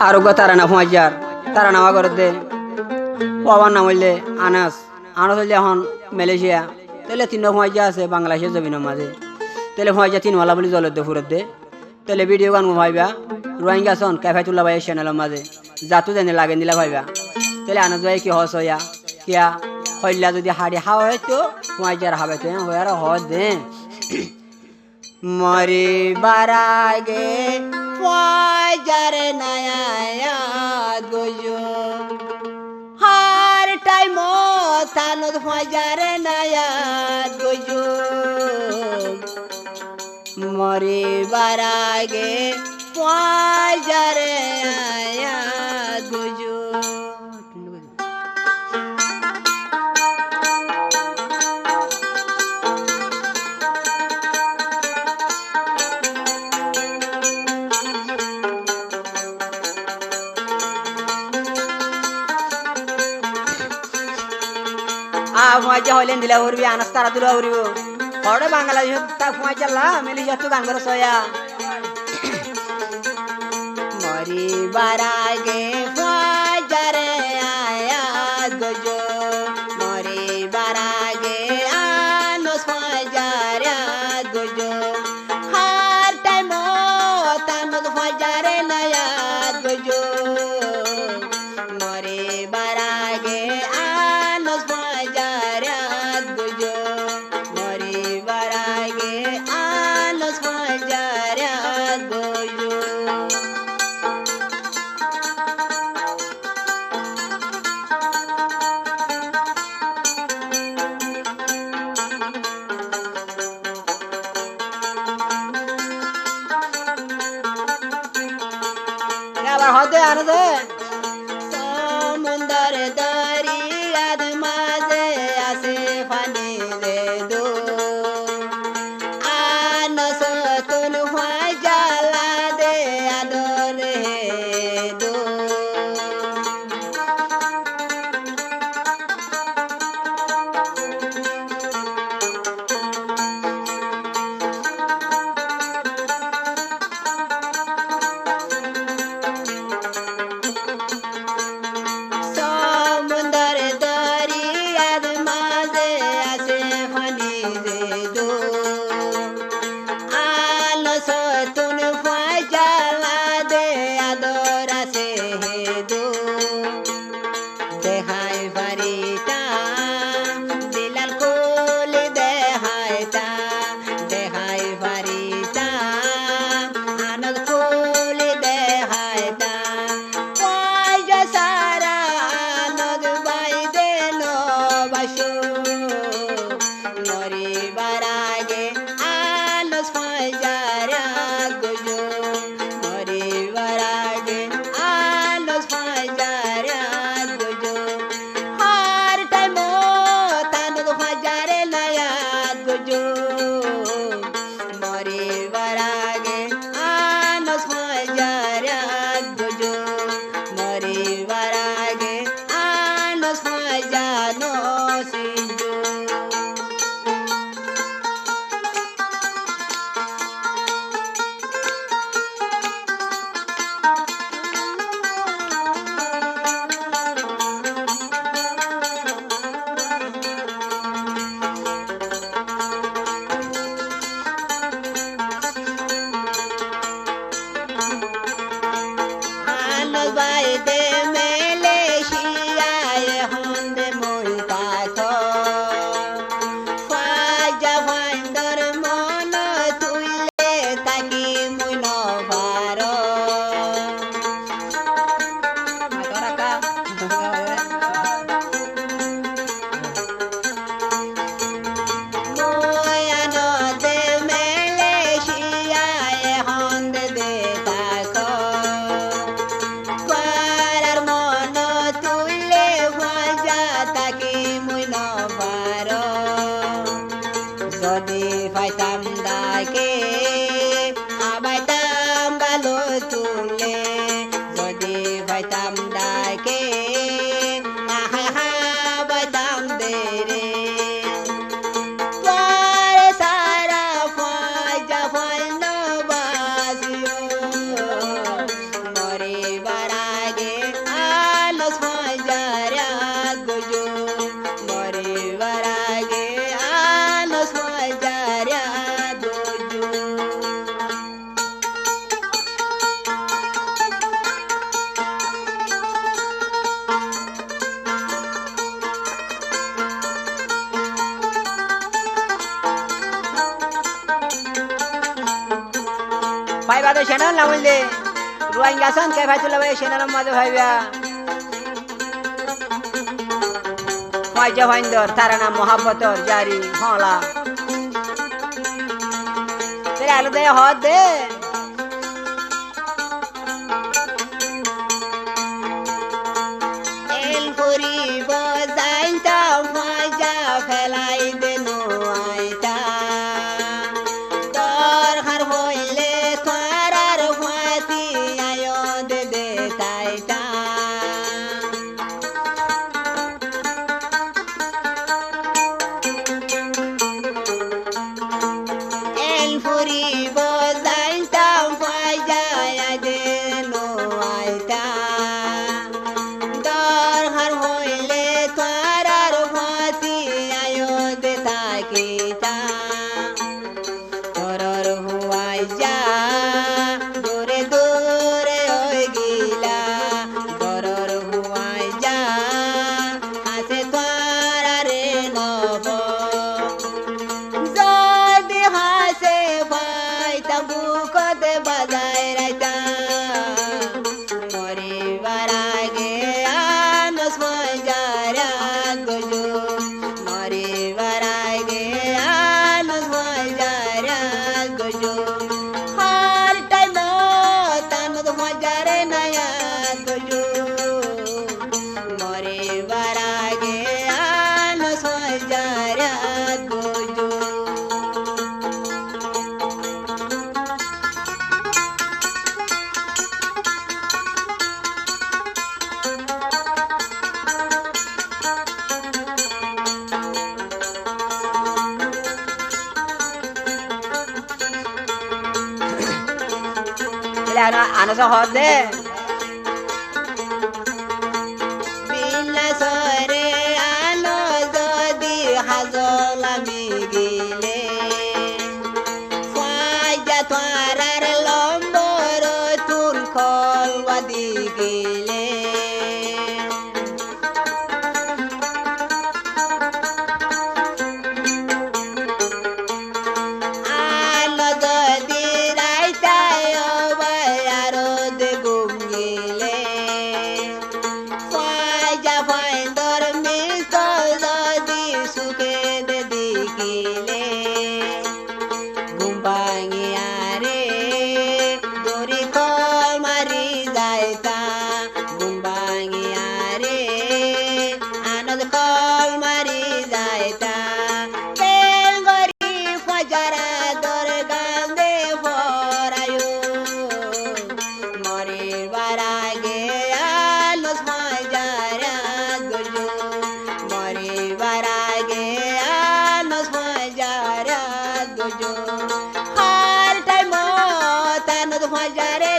আরোগ্য তারানা ফুমাইজার তারা নামা করে দে বাবার নাম হইলে আনাস আনাস হইলে এখন মালয়েশিয়া তাহলে তিন ফুমাইজা আছে বাংলাদেশের জমিনের মাঝে তাহলে ফুমাইজা তিনওয়ালা বলে জলের দে ফুরত দে তাহলে ভিডিও গান ভাইবা রোহিঙ্গা সন ক্যাফাইতুল্লাহ ভাইয়ের চ্যানেলের মাঝে যাতু জানি লাগে দিলা ভাইবা তাহলে আনাস ভাই কি হস হইয়া কিয়া হইলা যদি হাড়ি হাওয়া হয়তো ফুমাইজার হাবাইতো হইয়ার হস দে মরি বারাগে ফুমাইজার নয়া याद गोजो हर टाइम थानो ফুমাইজার নয়া याद गोजो मरे बारागे ফুমাইজার याद गोजो ফুমাইজা হইলেন দিলা উড়বি আনাস তারা তুলা উড়িব হরে বাংলাদেশ তা ফুমাইজা লা মিলি যত গান করে সয়া মরি বারাগে ফুমাইজার याद गोजो मरी बारागे आनस ফুমাইজার याद गोजो हर टाइम तानो ফুমাইজার याद गोजो मरी बारागे आनस ফুমাইজার याद गोजो मरी बारागे आनस ফুমাইজার याद गोजो আবার হতে আরে দে সমুন্দর দরিয়ার মাঝে আসে পানি রে দো আনস তুন ফুমাইজালা দে আদর হে দো সমুন্দর দরিয়ার মাঝে আসে পানি রে দো আনস তুন ফুমাইজালা দে আদর আসে হে দো দেখাই পারিতা দিলাল কুলি দেখাইতা দেখাই পারিতা আনস কুলি দেখাইতা ফুমাইজা সারা আনস বাই দেন বাসো মরি বারাগে আনস ফুমাইজার याद गोजो मरी बारागे आनस ফুমাইজার याद गोजो हर टाइम तानो ফুমাইজার याद गोजो मरी बारागे आनस ফুমাইজার याद गोजो मरी बारागे आनस ফুমাইজার নসিজো আনস বাই দে মালয়েশিয়ায় হন্দে মুলতা তো ফাজা ভাইন্দর মন তুইলে তাকি মুই নবার ময়ানদে মালয়েশিয়ায় হন্দে দে তাক পারার মন তুইলে ফুমাইজা তাকি মুই নবার যদি পাইতাম দাকে আবাইতাম ভালো তুলে যদি পাইতাম দাকে হাবাইতাম দে রে পারে সারা ফুমাইজা ফাইন বাসিও মরি বারা তো সেনাল না বললে রোহিঙ্গা সন কে ভাই তুলা ভাই সেনার মাঝে ভাইবা ভাইন্দর তার নাম মোহাব্বতর জারি হলা তেরে আলু দে হদ দে এল করিব যাইতা মজা ফেলাই দেনো আইতা তোর হার হইলে তোর আর হাতি আয় দে দে তাইতা ফুরিব যাইতাম পাইয়া দেনো আইতা দরকার হইলে তোর আর ভাতি আয় দে তাকিতা তোর হুয়াই যা দূরে দূরে ওই গিলা তোর হুয়াই যা হাসে তোর রে নব বুকতে বাজায় রাইতা মরিবার আগে আনস মজারা গজু মরিবার আগে আনস মজারা গজু হর টাইম তানদ মজারে নয়া গজু মরিবার আগে আনস মজারা গজু আনো সহজ দে বিনাশরে আনো যদি হাজল আমি গিলে ফাইজা তোরার লম্বর তুল খলবাদি গিলে हर टाइम तानद हजारे